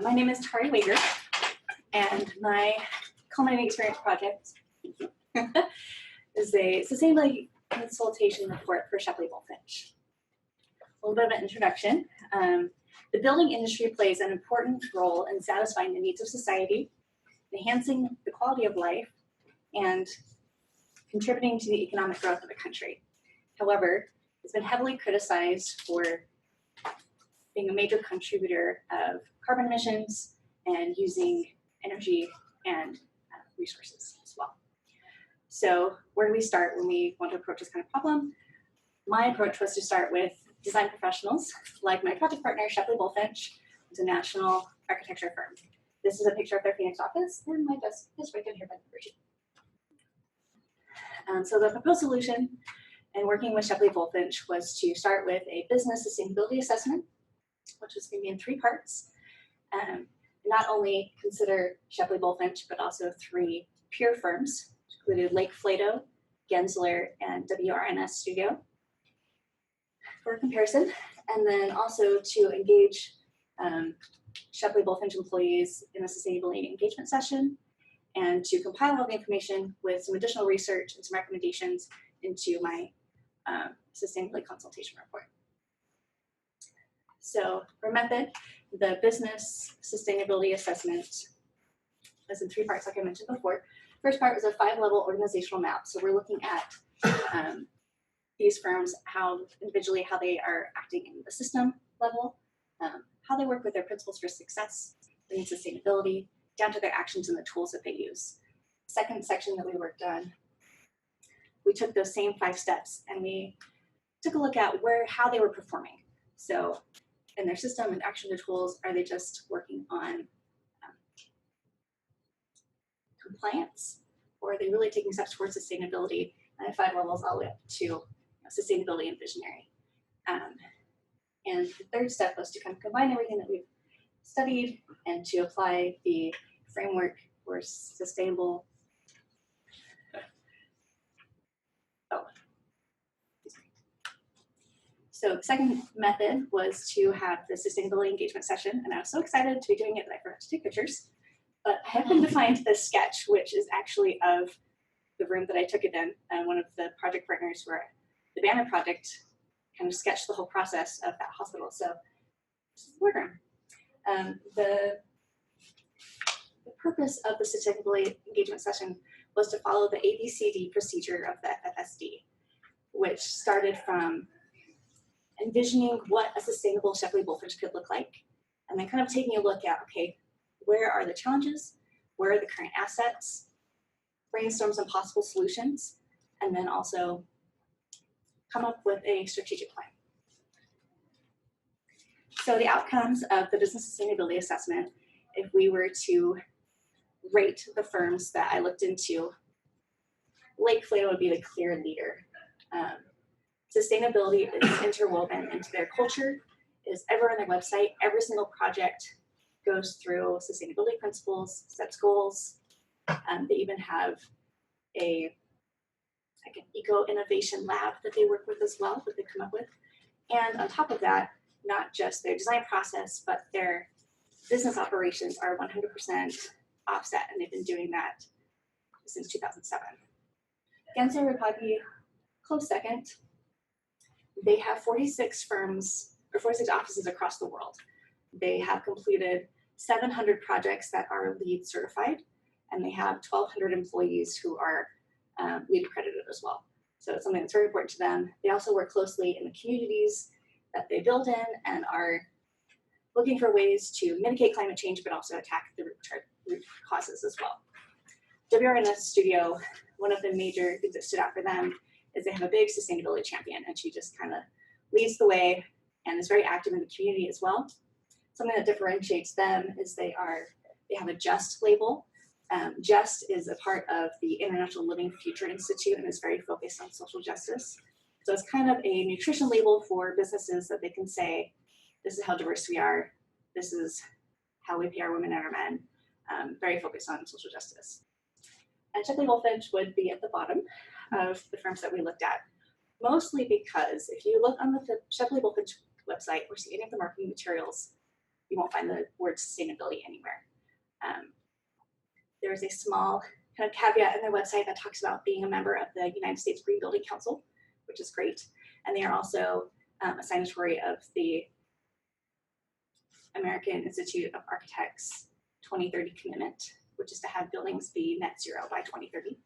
My name is Tari Wager, and my culminating experience project is a sustainability consultation report for Shepley Bullfinch. A little bit of an introduction. The building industry plays an important role in satisfying the needs of society, enhancing the quality of life, and contributing to the economic growth of a country. However, it's been heavily criticized for being a major contributor of carbon emissions and using energy and resources as well. So where do we start when we want to approach this kind of problem? My approach was to start with design professionals, like my project partner, Shepley Bullfinch, who's a national architecture firm. This is a picture of their Phoenix office, and my desk is right down here by the version. So the proposed solution in working with Shepley Bullfinch was to start with a business sustainability assessment, which was going to be in 3 parts. Not only consider Shepley Bullfinch, but also 3 peer firms, which included Lake Flato, Gensler, and WRNS Studio for comparison, and then also to engage Shepley Bullfinch employees in a sustainability engagement session, and to compile all the information with some additional research and some recommendations into my sustainability consultation report. So for method, the business sustainability assessment was in 3 parts, like I mentioned before. First part was a 5-level organizational map. So we're looking at these firms, how individually, how they are acting in the system level, how they work with their principles for success in sustainability, down to their actions and the tools that they use. Second section that we worked on, we took those same 5 steps and we took a look at how they were performing. So in their system and action to tools, are they just working on compliance, or are they really taking steps towards sustainability at 5 levels all the way up to sustainability and visionary? And the third step was to kind of combine everything that we've studied and to apply the framework for sustainable. So the second method was to have the sustainability engagement session, and I was so excited to be doing it that I forgot to take pictures. But I happened to find this sketch, which is actually of the room that I took it in, and one of the project partners for the banner project kind of sketched the whole process of that hospital. So this is the workroom. The purpose of the sustainability engagement session was to follow the ABCD procedure of the FSD, which started from envisioning what a sustainable Shepley Bullfinch could look like, and then kind of taking a look at, okay, where are the challenges, where are the current assets, brainstorm some possible solutions, and then also come up with a strategic plan. So the outcomes of the business sustainability assessment, if we were to rate the firms that I looked into, Lake Flato would be the clear leader. Sustainability is interwoven into their culture, is ever on their website. Every single project goes through sustainability principles, sets goals. They even have an eco-innovation lab that they work with as well, that they come up with. And on top of that, not just their design process, but their business operations are 100% offset, and they've been doing that since 2007. Gensler would probably be close second. They have 46 firms, or 46 offices across the world. They have completed 700 projects that are LEED certified, and they have 1,200 employees who are LEED accredited as well. So it's something that's very important to them. They also work closely in the communities that they build in and are looking for ways to mitigate climate change, but also attack the root causes as well. WRNS Studio, one of the major things that stood out for them is they have a big sustainability champion, and she just kind of leads the way and is very active in the community as well. Something that differentiates them is they have a JUST label. JUST is a part of the International Living Future Institute and is very focused on social justice. So it's kind of a nutrition label for businesses that they can say, this is how diverse we are, this is how we pay our women and our men, very focused on social justice. And Shepley Bullfinch would be at the bottom of the firms that we looked at, mostly because if you look on the Shepley Bullfinch website or see any of the marketing materials, you won't find the word sustainability anywhere. There is a small kind of caveat in their website that talks about being a member of the United States Green Building Council, which is great. And they are also a signatory of the American Institute of Architects 2030 commitment, which is to have buildings be net zero by 2030.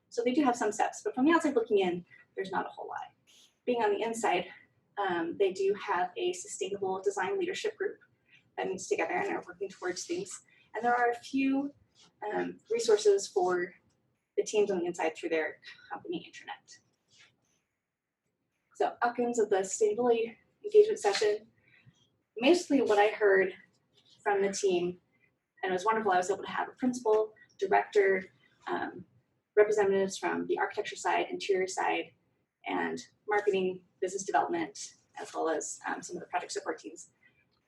So they do have some steps, but from the outside looking in, there's not a whole lot. Being on the inside, they do have a sustainable design leadership group that meets together and are working towards things. And there are a few resources for the teams on the inside through their company intranet. So outcomes of the sustainability engagement session. Basically what I heard from the team, and it was wonderful, I was able to have a principal, director, representatives from the architecture side, interior side, and marketing, business development, as well as some of the project support teams.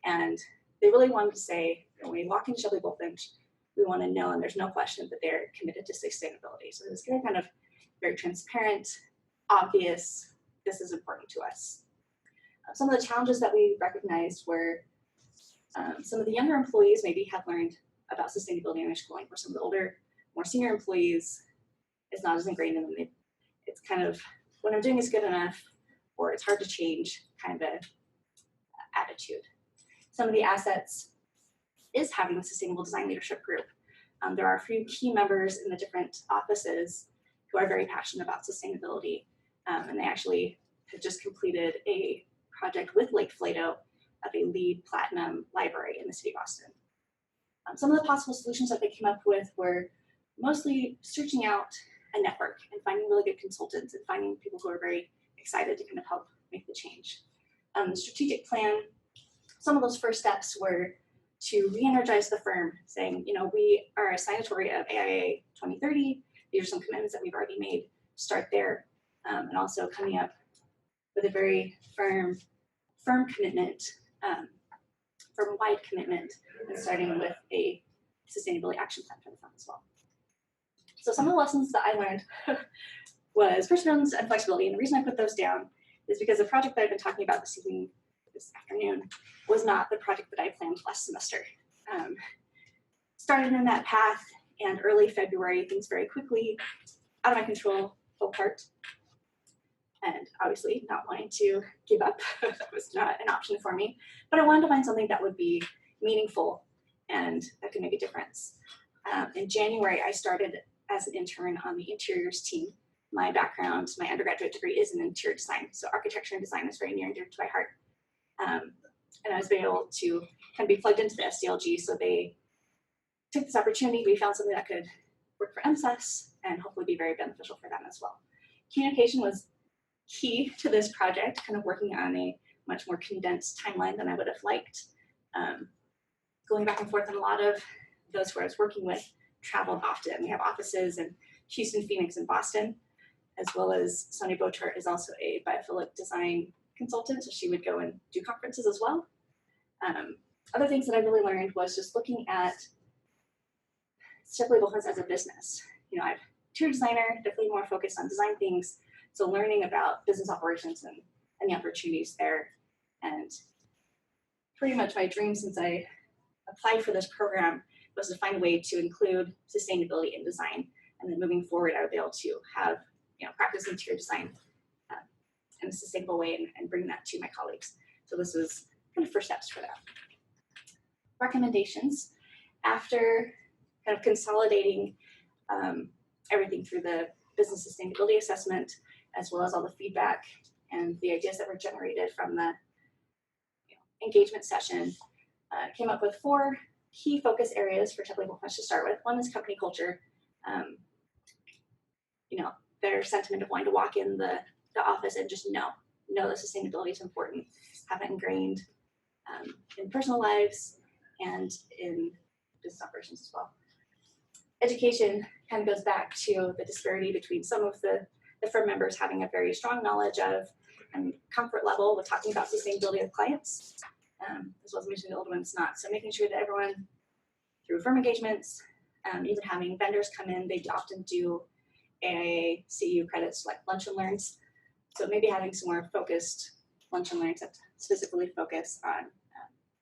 And they really wanted to say, when we walk into Shepley Bullfinch, we want to know, and there's no question that they're committed to sustainability. So it was kind of very transparent, obvious, this is important to us. Some of the challenges that we recognized were some of the younger employees maybe had learned about sustainability in their schooling, where some of the older, more senior employees, it's not as ingrained in them. It's kind of, what I'm doing is good enough, or it's hard to change kind of attitude. Some of the assets is having a sustainable design leadership group. There are a few key members in the different offices who are very passionate about sustainability, and they actually have just completed a project with Lake Flato of a LEED Platinum library in the city of Austin. Some of the possible solutions that they came up with were mostly searching out a network and finding really good consultants and finding people who are very excited to kind of help make the change. The strategic plan, some of those first steps were to re-energize the firm, saying, you know, we are a signatory of AIA 2030. These are some commitments that we've already made. Start there, and also coming up with a very firm commitment, firm-wide commitment, and starting with a sustainability action plan for the firm as well. So some of the lessons that I learned was perseverance and flexibility. And the reason I put those down is because the project that I've been talking about this afternoon, was not the project that I planned last semester. Started in that path, and early February, things very quickly, out of my control, fell apart. And obviously not wanting to give up, that was not an option for me. But I wanted to find something that would be meaningful and that could make a difference. In January, I started as an intern on the interiors team. My background, my undergraduate degree is in interior design, so architecture and design is very near and dear to my heart. And I was able to kind of be plugged into the SDLG, so they took this opportunity. We found something that could work for MSUS and hopefully be very beneficial for them as well. Communication was key to this project, kind of working on a much more condensed timeline than I would have liked. Going back and forth, and a lot of those who I was working with traveled often. We have offices in Houston, Phoenix, and Boston, as well as Sonia Bochart is also a biophilic design consultant, so she would go and do conferences as well. Other things that I really learned was just looking at Shepley Bullfinch as a business. You know, I'm a interior designer, definitely more focused on design things, so learning about business operations and the opportunities there. And pretty much my dream since I applied for this program was to find a way to include sustainability in design. And then moving forward, I would be able to have, you know, practice interior design in a sustainable way and bring that to my colleagues. So this was kind of first steps for that. Recommendations. After kind of consolidating everything through the business sustainability assessment, as well as all the feedback and the ideas that were generated from the engagement session, came up with 4 key focus areas for Shepley Bullfinch to start with. One is company culture. You know, their sentiment of wanting to walk in the office and just know that sustainability is important, have it ingrained in personal lives and in business operations as well. Education kind of goes back to the disparity between some of the firm members having a very strong knowledge of and comfort level with talking about sustainability with clients, as well as mentioning the older ones not. So making sure that everyone, through firm engagements, even having vendors come in, they often do AIA CEU credits like lunch and learns. So maybe having some more focused lunch and learns that specifically focus on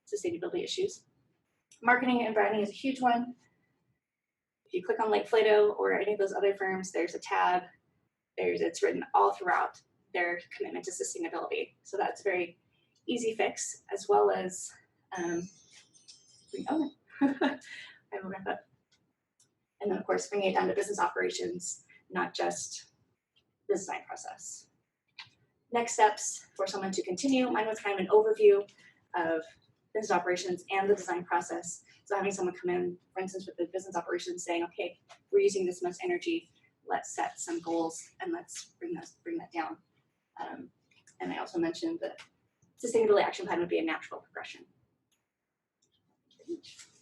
sustainability issues. Marketing and branding is a huge one. If you click on like Plato or any of those other firms, there's a tab. It's written all throughout their commitment to sustainability. So that's a very easy fix, as well as I will wrap up. And then of course, bringing it down to business operations, not just the design process. Next steps for someone to continue. Mine was kind of an overview of business operations and the design process. So having someone come in, for instance, with the business operations saying, okay, we're using this much energy, let's set some goals and let's bring that down. And I also mentioned that sustainability action plan would be a natural progression.